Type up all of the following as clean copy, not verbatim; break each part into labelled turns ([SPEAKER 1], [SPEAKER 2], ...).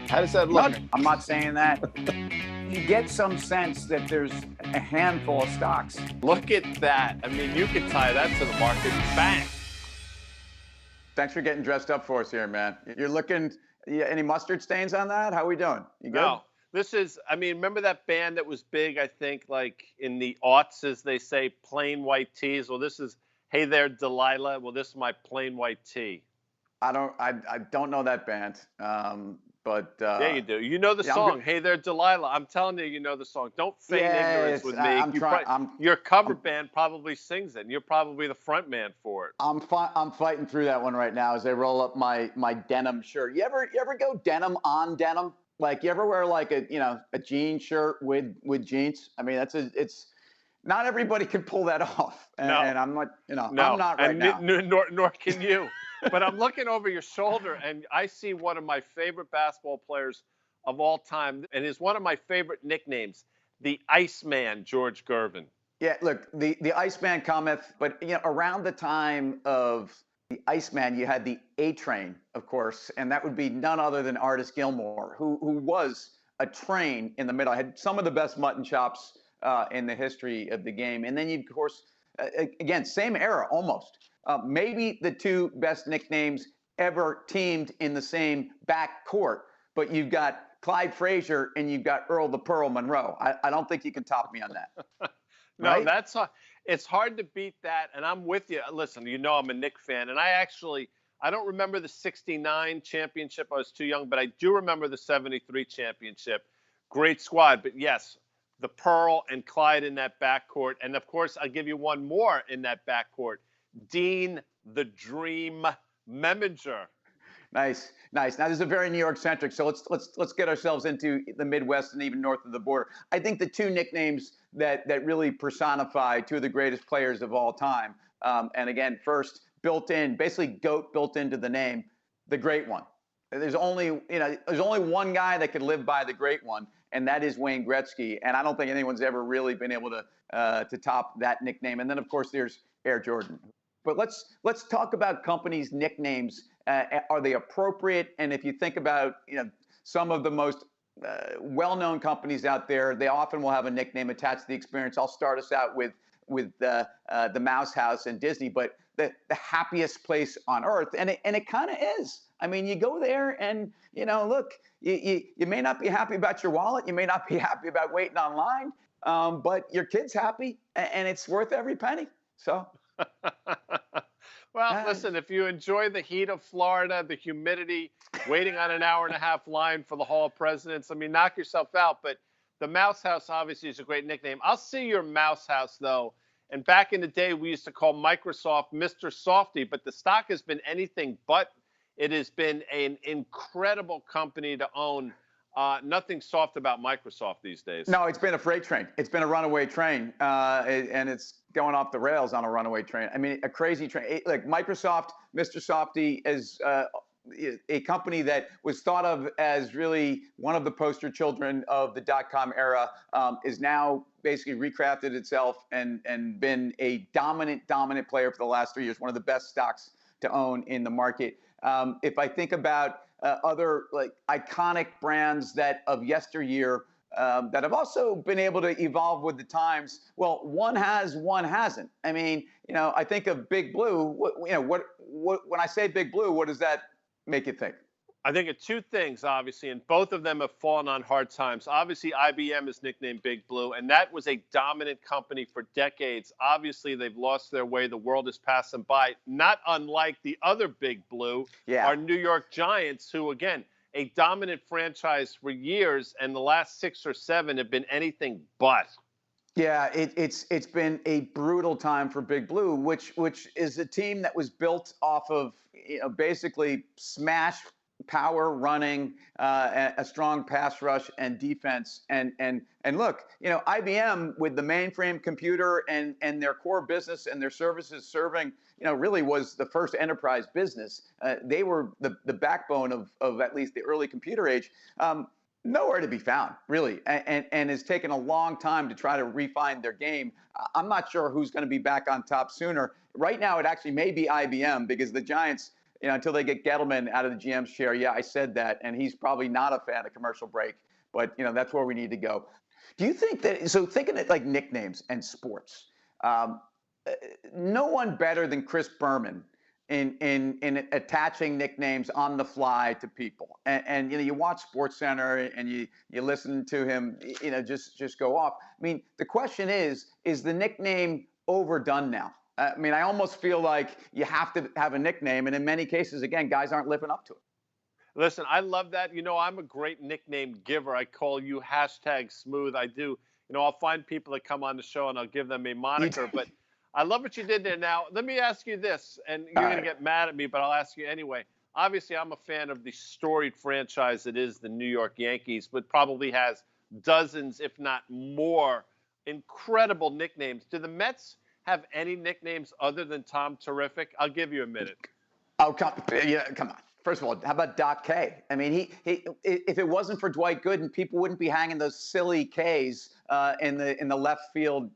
[SPEAKER 1] How does that look?
[SPEAKER 2] I'm not saying that. You get some sense that there's a handful of stocks.
[SPEAKER 1] Look at that. I mean, you could tie that to the market. Bang.
[SPEAKER 2] Thanks for getting dressed up for us here, man. You're looking, any mustard stains on that? How we doing? You good?
[SPEAKER 1] No, this is, I mean, remember that band that was big, I think, like in the aughts, as they say, plain white tees? Well, this is, Hey There, Delilah. Well, this is my plain white tee.
[SPEAKER 2] I don't know that band. But
[SPEAKER 1] Yeah, you do. You know the
[SPEAKER 2] yeah,
[SPEAKER 1] song, Hey There, Delilah. I'm telling you, you know the song. Don't feign ignorance
[SPEAKER 2] yes,
[SPEAKER 1] with me.
[SPEAKER 2] I'm trying.
[SPEAKER 1] Your cover band probably sings it, and you're probably the front man for it.
[SPEAKER 2] I'm fighting through that one right now as I roll up my denim shirt. You ever go denim on denim? Like you ever wear like a jean shirt with jeans? I mean it's not everybody can pull that off. And,
[SPEAKER 1] No.
[SPEAKER 2] and I'm not
[SPEAKER 1] No,
[SPEAKER 2] I'm not right
[SPEAKER 1] and
[SPEAKER 2] now.
[SPEAKER 1] nor can you. But I'm looking over your shoulder, and I see one of my favorite basketball players of all time, and is one of my favorite nicknames, the Iceman, George Gervin.
[SPEAKER 2] Yeah, look, the Iceman cometh, but around the time of the Iceman, you had the A Train, of course, and that would be none other than Artis Gilmore, who was a train in the middle. Had some of the best mutton chops in the history of the game, and then you, of course, again, same era almost. Maybe the two best nicknames ever teamed in the same back court, but you've got Clyde Frazier and you've got Earl the Pearl Monroe. I don't think you can top me on that.
[SPEAKER 1] No,
[SPEAKER 2] Right?
[SPEAKER 1] that's it's hard to beat that, and I'm with you. Listen, you know I'm a Knick fan, and I don't remember the '69 championship. I was too young, but I do remember the '73 championship. Great squad, but yes, the Pearl and Clyde in that backcourt, and of course I'll give you one more in that backcourt, Dean the Dream Meminger.
[SPEAKER 2] Nice, nice. Now this is a very New York centric, so let's get ourselves into the Midwest and even north of the border. I think the two nicknames that really personify two of the greatest players of all time, and again, first built in, basically GOAT built into the name, the Great One. There's only one guy that could live by the Great One, and that is Wayne Gretzky. And I don't think anyone's ever really been able to top that nickname. And then of course there's Air Jordan. But let's talk about companies' nicknames. Are they appropriate? And if you think about some of the most well-known companies out there, they often will have a nickname attached to the experience. I'll start us out with the Mouse House and Disney, but the happiest place on earth, and it kind of is. I mean, you go there and look, you may not be happy about your wallet, you may not be happy about waiting online, but your kid's happy, and it's worth every penny. So.
[SPEAKER 1] Well, listen, if you enjoy the heat of Florida, the humidity, waiting on an hour-and-a-half line for the Hall of Presidents, I mean, knock yourself out. But the Mouse House obviously is a great nickname. I'll see your Mouse House, though. And back in the day, we used to call Microsoft Mr. Softy, but the stock has been anything but. It has been an incredible company to own. Nothing soft about Microsoft these days.
[SPEAKER 2] No, it's been a freight train. It's been a runaway train, and it's going off the rails on a runaway train. I mean, a crazy train. Like Microsoft, Mr. Softy is a company that was thought of as really one of the poster children of the dot-com era, is now basically recrafted itself and been a dominant player for the last 3 years. One of the best stocks to own in the market. If I think about other like iconic brands that of yesteryear that have also been able to evolve with the times. Well, one has, one hasn't. I mean, I think of Big Blue. What when I say Big Blue, what does that make you think?
[SPEAKER 1] I think of two things, obviously, and both of them have fallen on hard times. Obviously, IBM is nicknamed Big Blue, and that was a dominant company for decades. Obviously, they've lost their way. The world has passed them by, not unlike the other Big Blue, our New York Giants, who, again, a dominant franchise for years, and the last 6 or 7 have been anything but.
[SPEAKER 2] Yeah, it's been a brutal time for Big Blue, which is a team that was built off of basically smash power running, a strong pass rush and defense, and look, IBM with the mainframe computer and their core business and their services serving, really was the first enterprise business. They were the backbone of at least the early computer age. Nowhere to be found, really, and it's taken a long time to try to refine their game. I'm not sure who's going to be back on top sooner. Right now, it actually may be IBM because the Giants, until they get Gettleman out of the GM's chair. Yeah, I said that, and he's probably not a fan of commercial break, but that's where we need to go. Do you think that? So thinking of like nicknames and sports, um, no one better than Chris Berman in attaching nicknames on the fly to people. And you watch SportsCenter and you listen to him, just go off. I mean, the question is the nickname overdone now? I mean, I almost feel like you have to have a nickname, and in many cases, again, guys aren't living up to it.
[SPEAKER 1] Listen, I love that. I'm a great nickname giver. I call you #smooth. I do. I'll find people that come on the show and I'll give them a moniker. But I love what you did there. Now, let me ask you this, and you're going to get mad at me, but I'll ask you anyway. Obviously, I'm a fan of the storied franchise that is the New York Yankees, but probably has dozens, if not more, incredible nicknames. Do the Mets have any nicknames other than Tom Terrific? I'll give you a minute.
[SPEAKER 2] Oh, come on. First of all, how about Doc K? I mean, he if it wasn't for Dwight Gooden, people wouldn't be hanging those silly Ks in the left field,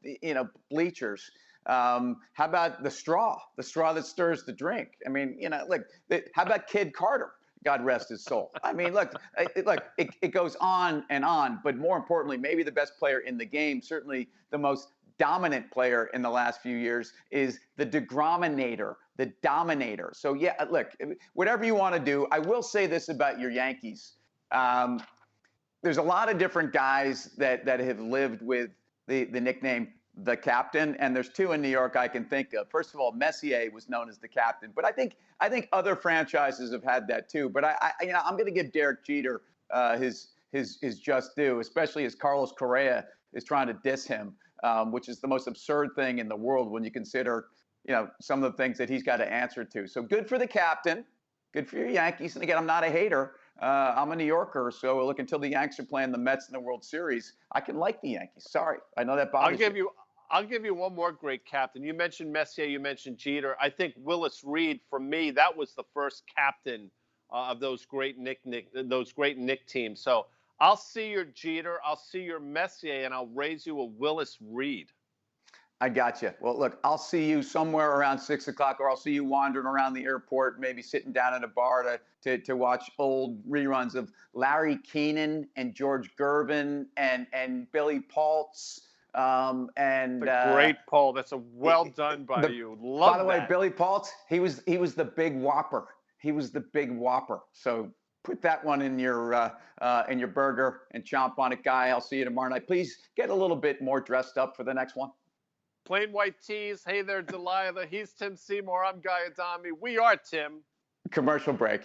[SPEAKER 2] bleachers. How about the straw that stirs the drink? I mean, how about Kid Carter? God rest his soul. I mean, look, it goes on and on. But more importantly, maybe the best player in the game, certainly the most dominant player in the last few years, is the Degrominator, the Dominator. So yeah, look, whatever you want to do. I will say this about your Yankees. There's a lot of different guys that have lived with the nickname the Captain, and there's two in New York I can think of. First of all, Messier was known as the Captain, but I think other franchises have had that too. But I'm going to give Derek Jeter his just due, especially as Carlos Correa is trying to diss him, which is the most absurd thing in the world when you consider some of the things that he's got to answer to. So good for the Captain, good for your Yankees. And again, I'm not a hater. I'm a New Yorker, so look, until the Yanks are playing the Mets in the World Series, I can like the Yankees. Sorry, I know that bothers you.
[SPEAKER 1] I'll give you one more great captain. You mentioned Messier, you mentioned Jeter. I think Willis Reed, for me, that was the first captain of those great Nick teams. So I'll see your Jeter, I'll see your Messier, and I'll raise you a Willis Reed.
[SPEAKER 2] I got you. Well, look, I'll see you somewhere around 6 o'clock, or I'll see you wandering around the airport, maybe sitting down at a bar to watch old reruns of Larry Keenan and George Gervin and Billy Paltz.
[SPEAKER 1] Great poll. That's well done by you. Love
[SPEAKER 2] By the way,
[SPEAKER 1] that.
[SPEAKER 2] Billy Paltz, he was the big whopper. He was the big whopper. So put that one in your burger and chomp on it, Guy. I'll see you tomorrow night. Please get a little bit more dressed up for the next one.
[SPEAKER 1] Plain white tees. Hey there, Delilah. He's Tim Seymour. I'm Guy Adami. We are Tim.
[SPEAKER 2] Commercial break.